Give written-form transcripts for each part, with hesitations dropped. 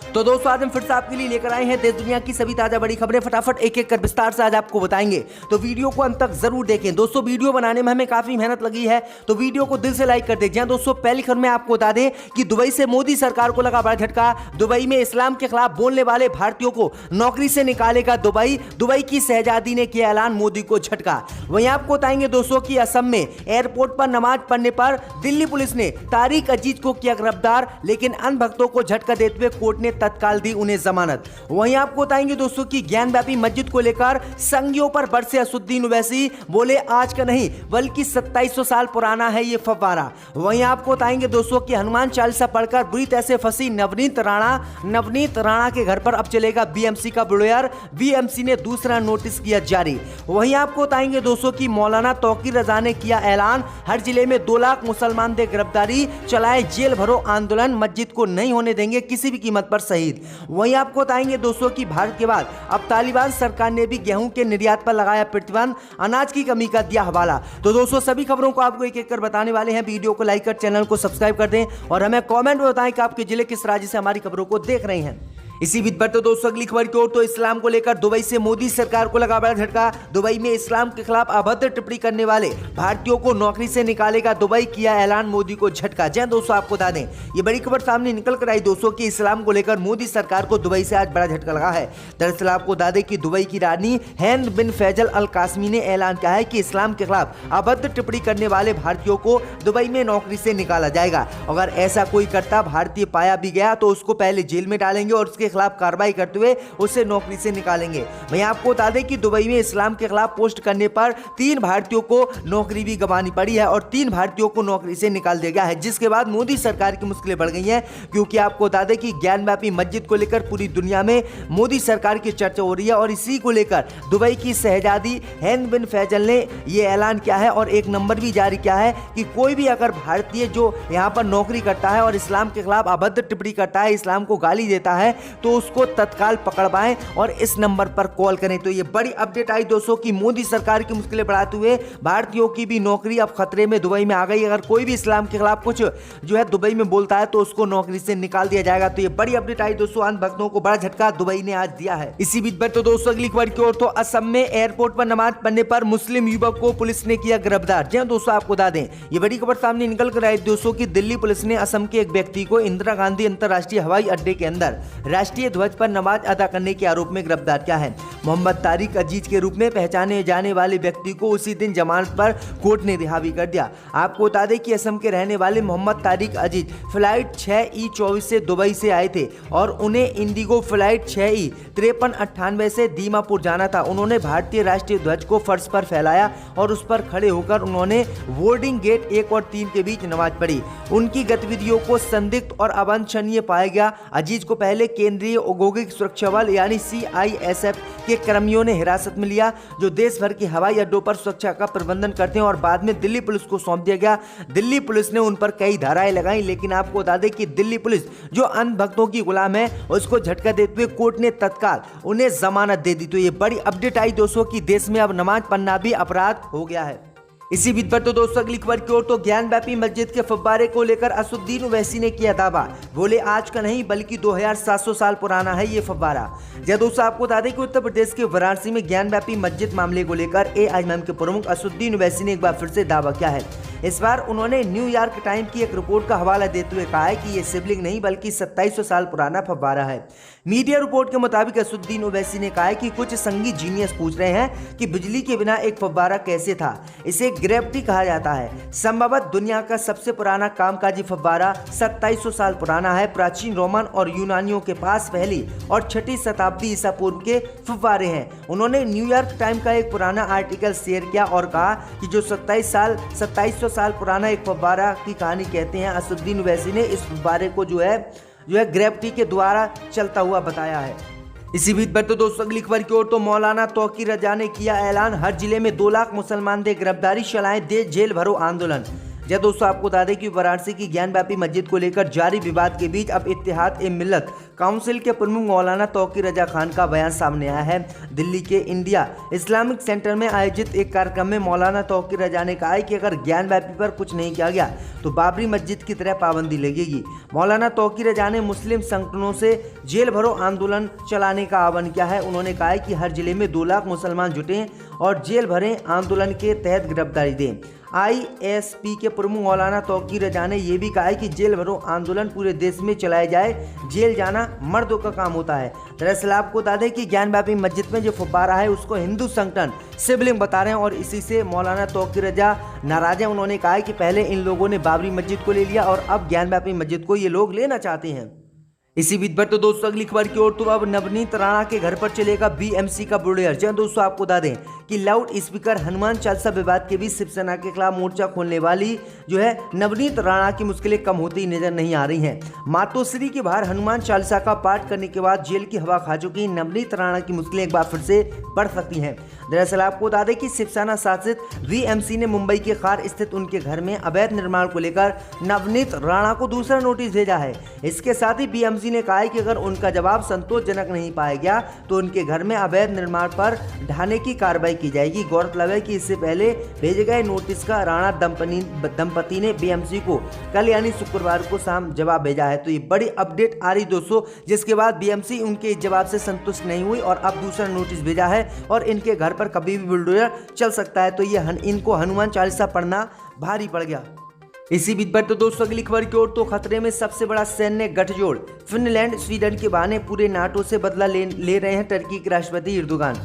तो दोस्तों आज हम फिर से आपके लिए लेकर आए हैं देश दुनिया की सभी ताजा बड़ी खबरें। फटाफट एक एक कर विस्तार से आज आपको बताएंगे, तो वीडियो को अंत तक जरूर देखें। दोस्तों वीडियो बनाने में हमें काफी मेहनत लगी है, तो वीडियो को दिल से लाइक कर दें। दोस्तों पहली खबर में आपको बता दें कि दुबई से मोदी सरकार को लगा बड़ा झटका। दुबई में इस्लाम के खिलाफ बोलने वाले भारतीयों को नौकरी से निकालेगा दुबई की शहजादी ने किया ऐलान, मोदी को झटका। वहीं आपको बताएंगे दोस्तों की असम में एयरपोर्ट पर नमाज पढ़ने पर दिल्ली पुलिस ने तारिक अजीज को किया गिरफ्तार, लेकिन अन्य भक्तों को झटका देते हुए कोर्ट ने तत्काल दी उन्हें जमानत। वहीं आपको बताएंगे दोस्तों की ज्ञानव्यापी मस्जिद को लेकर संगियों पर बरसे असुद्दीन ओवैसी, बोले आज का नहीं बल्कि 2700 साल पुराना है ये फव्वारा। वहीं आपको बताएंगे दोस्तों की हनुमान चालीसा पढ़कर बुरी तरह से फंसी नवनीत राणा के घर पर अब चलेगा बीएमसी का बुलोयर, बीएमसी ने दूसरा नोटिस किया जारी। वहीं आपको बताएंगे दोस्तों की मौलाना तौकीर रजा ने किया ऐलान, हर जिले में 2 लाख मुसलमान दे गिरफ्तारी, चलाए जेल भरो आंदोलन, मस्जिद को नहीं होने देंगे किसी भी कीमत पर शहीद। वहीं आपको बताएंगे दोस्तों की भारत के बाद अब तालिबान सरकार ने भी गेहूं के निर्यात पर लगाया प्रतिबंध, अनाज की कमी का दिया हवाला। तो दोस्तों सभी खबरों को आपको एक एक कर बताने वाले हैं। वीडियो को लाइक कर चैनल को सब्सक्राइब कर दें और हमें कमेंट में बताएं कि आपके जिले किस राज्य से हमारी खबरों को देख रहे हैं। इसी बीच पर तो दोस्तों अगली खबर की ओर, तो इस्लाम को लेकर दुबई से मोदी सरकार को लगा बड़ा झटका। दुबई में इस्लाम के खिलाफ अभद्र टिप्पणी करने वाले भारतीयों को नौकरी से निकालेगा दुबई, किया ऐलान, मोदी को झटका। जय दोस्तों आपको बता दें ये बड़ी खबर सामने निकल कर आई दोस्तों की इस्लाम को लेकर मोदी सरकार को दुबई से आज बड़ा झटका लगा है। दरअसल आपको बता दें कि दुबई की रानी हिंद बिन फैजल अल कासमी ने ऐलान किया है कि इस्लाम के खिलाफ अभद्र टिप्पणी करने वाले भारतीयों को दुबई में नौकरी से निकाला जाएगा। अगर ऐसा कोई करता भारतीय पाया भी गया तो उसको पहले जेल में डालेंगे और उसके खिलाफ कार्रवाई करते हुए उसे नौकरी से निकालेंगे। वहीं आपको बता दें कि दुबई में इस्लाम के खिलाफ पोस्ट करने पर 3 भारतीयों को नौकरी भी गंवानी पड़ी है और 3 भारतीयों को नौकरी से निकाल दिया गया है, जिसके बाद मोदी सरकार की मुश्किलें बढ़ गई हैं। क्योंकि आपको बता दें कि ज्ञानव्यापी मस्जिद को लेकर पूरी दुनिया में मोदी सरकार की चर्चा हो रही है और इसी को लेकर दुबई की शहजादी हिंद बिन फैजल ने यह ऐलान किया है और एक नंबर भी जारी किया है कि कोई भी अगर भारतीय जो यहां पर नौकरी करता है और इस्लाम के खिलाफ अभद्र टिप्पणी करता है, इस्लाम को गाली देता है, तो उसको तत्काल पकड़वाएं और इस नंबर पर कॉल करें। तो ये बड़ी अपडेट आई दोस्तों की मोदी सरकार की मुश्किलें बढ़ाते हुए भारतीयों की भी नौकरी अब खतरे में दुबई में आ गई। अगर कोई भी इस्लाम के खिलाफ कुछ जो है दुबई में बोलता है तो उसको नौकरी से निकाल दिया जाएगा। तो ये बड़ी अपडेट आई दोस्तों, अंध भक्तों को बड़ा झटका दुबई ने आज दिया है। इसी बीच पर तो दोस्तों अगली खबर की ओर, तो असम में एयरपोर्ट पर नमाज पढ़ने पर मुस्लिम युवक को पुलिस ने किया गिरफ्तार। जी दोस्तों आपको बता दें ये बड़ी खबर सामने निकल कर आई दोस्तों की दिल्ली पुलिस ने असम के एक व्यक्ति को इंदिरा गांधी अंतरराष्ट्रीय हवाई अड्डे के अंदर राष्ट्रीय ध्वज पर नमाज अदा करने के आरोप में गिरफ्तार किया है। मोहम्मद तारिक अजीज के रूप में पहचाने जाने वाले व्यक्ति को उसी दिन जमानत पर कोर्ट ने रिहा भी कर दिया। आपको बता दें कि असम के रहने वाले मोहम्मद तारिक अजीज फ्लाइट 6E24 से दुबई से आए थे और उन्हें इंडिगो फ्लाइट 6E5398 से दीमापुर जाना था। उन्होंने भारतीय राष्ट्रीय ध्वज को फर्श पर फैलाया और उस पर खड़े होकर उन्होंने बोर्डिंग गेट 1 और 3 के बीच नमाज पढ़ी। उनकी गतिविधियों को संदिग्ध और अवांछनीय पाया गया। अजीज को पहले केंद्रीय औद्योगिक सुरक्षा बल यानी CISF के कर्मियों ने हिरासत में लिया, जो देश भर के हवाई अड्डों पर सुरक्षा का प्रबंधन करते हैं, और बाद में दिल्ली पुलिस को सौंप दिया गया। दिल्ली पुलिस ने उन पर कई धाराएं लगाई, लेकिन आपको बता दें कि दिल्ली पुलिस जो अंध भक्तों की गुलाम है उसको झटका देते हुए कोर्ट ने तत्काल उन्हें जमानत दे दी। तो ये बड़ी अपडेट आई दोस्तों की देश में अब नमाज पढ़ना भी अपराध हो गया है। इसी बीच पर तो दोस्तों अगली खबर की ओर, तो ज्ञानव्यापी मस्जिद के फव्वारे को लेकर असुद्दीन ओवैसी ने किया दावा, बोले आज का नहीं बल्कि 2700 साल पुराना है ये फव्वारा। जय दोस्तों आपको बता दें कि उत्तर प्रदेश के वाराणसी में ज्ञानव्यापी मस्जिद मामले को लेकर AIM के प्रमुख असुद्दीन ओवैसी ने एक बार फिर से दावा किया है। इस बार उन्होंने न्यूयॉर्क टाइम की एक रिपोर्ट का हवाला देते हुए कहा है कि ये शिवलिंग नहीं बल्कि 2700 साल पुराना फव्वारा है। मीडिया रिपोर्ट के मुताबिक असुद्दीन ओवैसी ने कहा है कि कुछ संगीत जीनियस पूछ रहे हैं कि बिजली के बिना एक फव्वारा कैसे था। इसे ग्रेविटी कहा जाता है। संभवतः दुनिया का सबसे पुराना कामकाजी फव्वारा 2700 साल पुराना है। प्राचीन रोमन और यूनानियों के पास पहली और 6ठी शताब्दी ईसा पूर्व के फव्वारे हैं। उन्होंने न्यूयॉर्क टाइम का एक पुराना आर्टिकल शेयर किया और कहा कि जो 2700 साल पुराना एक फव्वारा की कहानी कहते हैं। असुद्दीन ओवैसी ने इस फव्वारे को जो है ग्रेविटी के द्वारा चलता हुआ बताया है। इसी बीच पर तो दोस्तों अगली खबर की ओर, तो मौलाना तौकीर रजा ने किया ऐलान, हर जिले में 2 लाख मुसलमान दे गिरफ्तारी, चलाएं दे जेल भरो आंदोलन। जी दोस्तों, आपको बता दें कि वाराणसी की ज्ञानव्यापी मस्जिद को लेकर जारी विवाद के बीच अब इत्तेहाद-ए-मिल्लत काउंसिल के प्रमुख मौलाना तौकीर रजा खान का बयान सामने आया है। दिल्ली के इंडिया इस्लामिक सेंटर में आयोजित एक कार्यक्रम में मौलाना तौकीर रजा ने कहा है कि अगर ज्ञानव्यापी पर कुछ नहीं किया गया तो बाबरी मस्जिद की तरह पाबंदी लगेगी। मौलाना तौकीर रजा ने मुस्लिम संगठनों से जेल भरो आंदोलन चलाने का आह्वान किया है। उन्होंने कहा है कि हर जिले में 2 लाख मुसलमान जुटें और जेल भरे आंदोलन के तहत गिरफ्तारी दें। ISP के प्रमुख मौलाना तौकीर रजा ने यह भी कहा है कि जेल भरो आंदोलन पूरे देश में चलाया जाए, जेल जाना मर्दों का काम होता है। दरअसल आपको बता दें कि ज्ञानव्यापी मस्जिद में जो फव्वारा है उसको हिंदू संगठन शिवलिंग बता रहे हैं और इसी से मौलाना तौकीर रजा नाराज हैं। उन्होंने कहा है कि पहले इन लोगों ने बाबरी मस्जिद को ले लिया और अब ज्ञानव्यापी मस्जिद को ये लोग लेना चाहते हैं। इसी बीच पर तो दोस्तों अगली खबर की ओर तो अब नवनीत राणा के घर पर चलेगा BMC का बुलडोजर। जी दोस्तों, आपको बता दें कि लाउड स्पीकर हनुमान चालीसा विवाद के बीच शिवसेना के खिलाफ मोर्चा खोलने वाली जो है नवनीत राणा की मुश्किलें कम होती नजर नहीं आ रही हैं। मातोश्री के बाहर हनुमान चालीसा का पाठ करने के बाद जेल की हवा खा चुकी नवनीत राणा की मुश्किलें एक बार फिर से बढ़ सकती हैं। दरअसल आपको बता दें कि शिवसेना शासित BMC ने मुंबई के खार स्थित उनके घर में अवैध निर्माण को लेकर नवनीत राणा को दूसरा नोटिस भेजा है। इसके साथ ही BMC ने कहा है कि अगर उनका जवाब संतोषजनक नहीं पाया गया तो उनके घर में अवैध निर्माण पर ढाने की कार्रवाई की जाएगी। गौरतलब है कि इससे पहले भेजे गए नोटिस का राणा दंपति ने BMC को कल यानी शुक्रवार को शाम जवाब भेजा है। तो ये बड़ी अपडेट आ रही दोस्तों, जिसके बाद BMC उनके जवाब से संतुष्ट नहीं हुई और अब दूसरा नोटिस भेजा है और इनके घर पर कभी भी बुलडोजर चल सकता है। तो ये इनको हनुमान चालीसा पढ़ना भारी पड़ गया। इसी बीच पर तो दोस्तों अगली खबर की ओर तो खतरे में सबसे बड़ा सैन्य गठजोड़ फिनलैंड स्वीडन के बहाने पूरे नाटो से बदला ले रहे हैं टर्की के राष्ट्रपति एर्दोगान।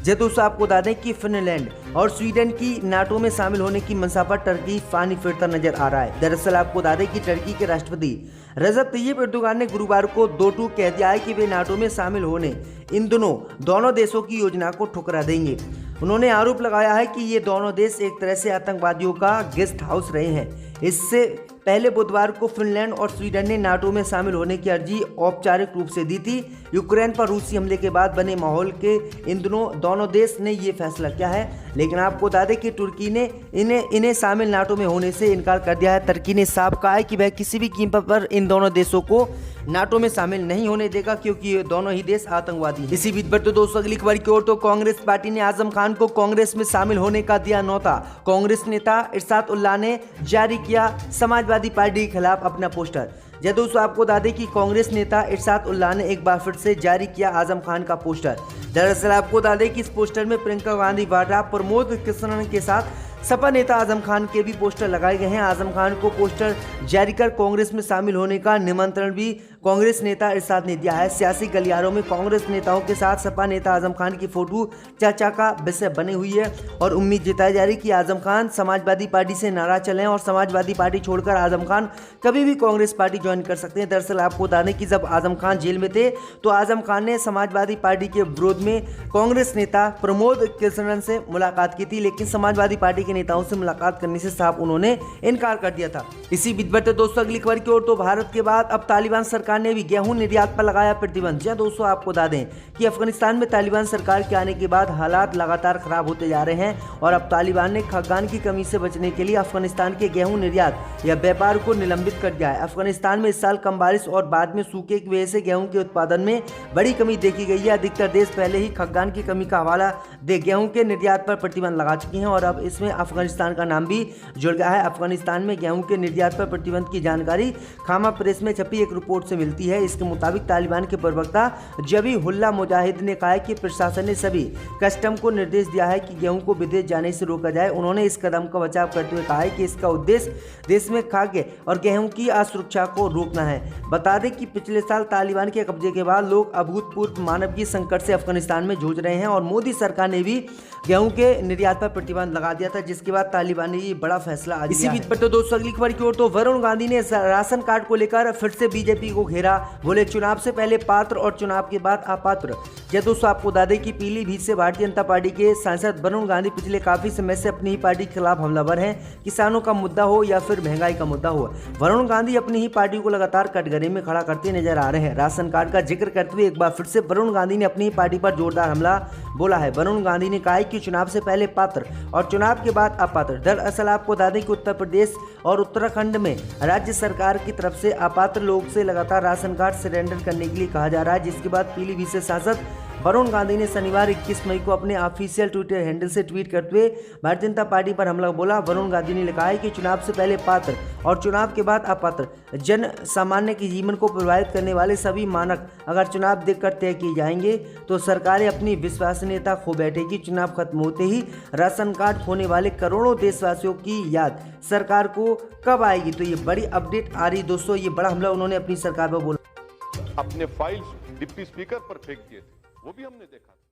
जी दोस्तों, आपको बता दें कि फिनलैंड और स्वीडन की नाटो में शामिल होने की मंशा पर टर्की पानी फिरता नजर आ रहा है। दरअसल आपको बता दें कि टर्की के राष्ट्रपति रजब तैयब एर्दोगान ने गुरुवार को 2-2 कह दिया है कि वे नाटो में शामिल होने इन दोनों देशों की योजना को ठुकरा देंगे। उन्होंने आरोप लगाया है कि ये दोनों देश एक तरह से आतंकवादियों का गेस्ट हाउस रहे हैं। इससे पहले बुधवार को फिनलैंड और स्वीडन ने नाटो में शामिल होने की अर्जी औपचारिक रूप से दी थी। यूक्रेन पर रूसी हमले के बाद बने माहौल के इन दोनों देश ने ये फैसला किया है। लेकिन आपको बता दें कि तुर्की ने इन्हें शामिल नाटो में होने से इनकार कर दिया है। तुर्की ने साफ कहा है कि वह किसी भी कीमत पर इन दोनों देशों को नाटो में शामिल नहीं होने देगा, क्योंकि ये दोनों ही देश आतंकवादी हैं। इसी बीच पर तो दोस्तों अगली खबर की ओर तो कांग्रेस पार्टी ने आजम खान को कांग्रेस में शामिल होने का दिया न्योता। कांग्रेस नेता इरशाद उल्लाह ने जारी किया समाजवादी पार्टी के खिलाफ अपना पोस्टर। जब दोस्तों आपको बता दें कि कांग्रेस नेता इरशाद उल्लाह ने एक बार फिर से जारी किया आजम खान का पोस्टर। दरअसल आपको बता दें कि इस पोस्टर में प्रियंका गांधी वाड्रा, प्रमोद कृष्णन के साथ सपा नेता आजम खान के भी पोस्टर लगाए गए हैं। आजम खान को पोस्टर जारी कर कांग्रेस में शामिल होने का निमंत्रण भी कांग्रेस नेता इरशाद ने दिया है। सियासी गलियारों में कांग्रेस नेताओं के साथ सपा नेता आजम खान की फोटो चर्चा का विषय बनी हुई है और उम्मीद जताई जा रही कि आजम खान समाजवादी पार्टी से नाराज चलें और समाजवादी पार्टी छोड़कर आजम खान कभी भी कांग्रेस पार्टी ज्वाइन कर सकते हैं। दरअसल आपको बता दें कि जब आजम खान जेल में थे तो आजम खान ने समाजवादी पार्टी के विरोध में कांग्रेस नेता प्रमोद कृष्णन से मुलाकात की थी, लेकिन समाजवादी पार्टी के नेताओं से मुलाकात करने से साफ उन्होंने इनकार कर दिया था। इसी बीच बढ़ते दोस्तों अगली खबर की ओर तो भारत के बाद अब तालिबान सरकार ने भी गेहूं निर्यात पर लगाया प्रतिबंध। जी दोस्तों, आपको बता दें कि अफगानिस्तान में तालिबान सरकार के आने के बाद हालात लगातार खराब होते जा रहे हैं और अब तालिबान ने खाद्यान्न की कमी से बचने के लिए अफगानिस्तान के गेहूं निर्यात या व्यापार को निलंबित कर दिया है। अफगानिस्तान में इस साल कम बारिश और बाद में सूखे की वजह से गेहूं के उत्पादन में बड़ी कमी देखी गई है। अधिकतर देश पहले ही खाद्यान्न की कमी का हवाला दे गेहूं के निर्यात पर प्रतिबंध लगा चुके हैं और अब इसमें अफगानिस्तान का नाम भी जुड़ गया है। अफगानिस्तान में गेहूं के निर्यात पर प्रतिबंध की जानकारी खामा प्रेस में छपी एक रिपोर्ट से मिलती है। इसके मुताबिक तालिबान के प्रवक्ता जबीहुल्लाह मुजाहिद ने कहा है कि प्रशासन ने सभी कस्टम को निर्देश दिया है कि गेहूं को विदेश जाने से रोका जाए। उन्होंने इस कदम का बचाव करते हुए कहा है कि इसका उद्देश्य देश में खाद्य और गेहूं की असुरक्षा को रोकना है। बता दें कि पिछले साल तालिबान के कब्जे के बाद लोग अभूतपूर्व मानवीय संकट से अफगानिस्तान में जूझ रहे हैं और मोदी सरकार ने भी गेहूं के निर्यात पर प्रतिबंध लगा दिया था, जिसके बाद तालिबान ने ये बड़ा फैसला आज लिया है। इसी बीच पर तो दोस्तों अगली खबर की ओर तो वरुण गांधी ने राशन कार्ड को लेकर फिर से बीजेपी को घेरा, बोले चुनाव से पहले पात्र और चुनाव के बाद अपात्र। जय दोस्तों, आपको बता दें कि पीलीभीत से भारतीय जनता पार्टी के सांसद वरुण गांधी पिछले काफी समय से अपनी ही पार्टी के खिलाफ हमलावर हैं। किसानों का मुद्दा हो या फिर महंगाई का मुद्दा हो, वरुण गांधी अपनी ही पार्टी को लगातार कटघरे में खड़ा करते नजर आ रहे हैं। राशन कार्ड का जिक्र करते हुए एक बार फिर से वरुण गांधी ने अपनी ही पार्टी पर जोरदार हमला बोला है। वरुण गांधी ने कहा कि चुनाव से पहले पात्र और चुनाव के बाद अपात्र। दरअसल आपको बता दें कि उत्तर प्रदेश और उत्तराखंड में राज्य सरकार की तरफ से अपात्र लोग से लगातार राशन कार्ड सरेंडर करने के लिए कहा जा रहा है, जिसके बाद पीलीभीत से सांसद वरुण गांधी ने शनिवार 21 मई को अपने ऑफिशियल ट्विटर हैंडल से ट्वीट करते हुए भारतीय जनता पार्टी पर हमला बोला। वरुण गांधी ने लिखा है कि चुनाव से पहले पात्र और चुनाव के बाद अपात्र। जन सामान्य के जीवन को प्रभावित करने वाले सभी मानक अगर चुनाव देखकर तय किए जाएंगे तो सरकारें अपनी विश्वसनीयता खो बैठेगी। चुनाव खत्म होते ही राशन कार्ड खोने वाले करोड़ों देशवासियों की याद सरकार को कब आएगी? तो ये बड़ी अपडेट आ रही दोस्तों, ये बड़ा हमला उन्होंने अपनी सरकार पर बोला। अपने फाइल्स डिप्टी स्पीकर पर फेंक दिए थे, वो भी हमने देखा।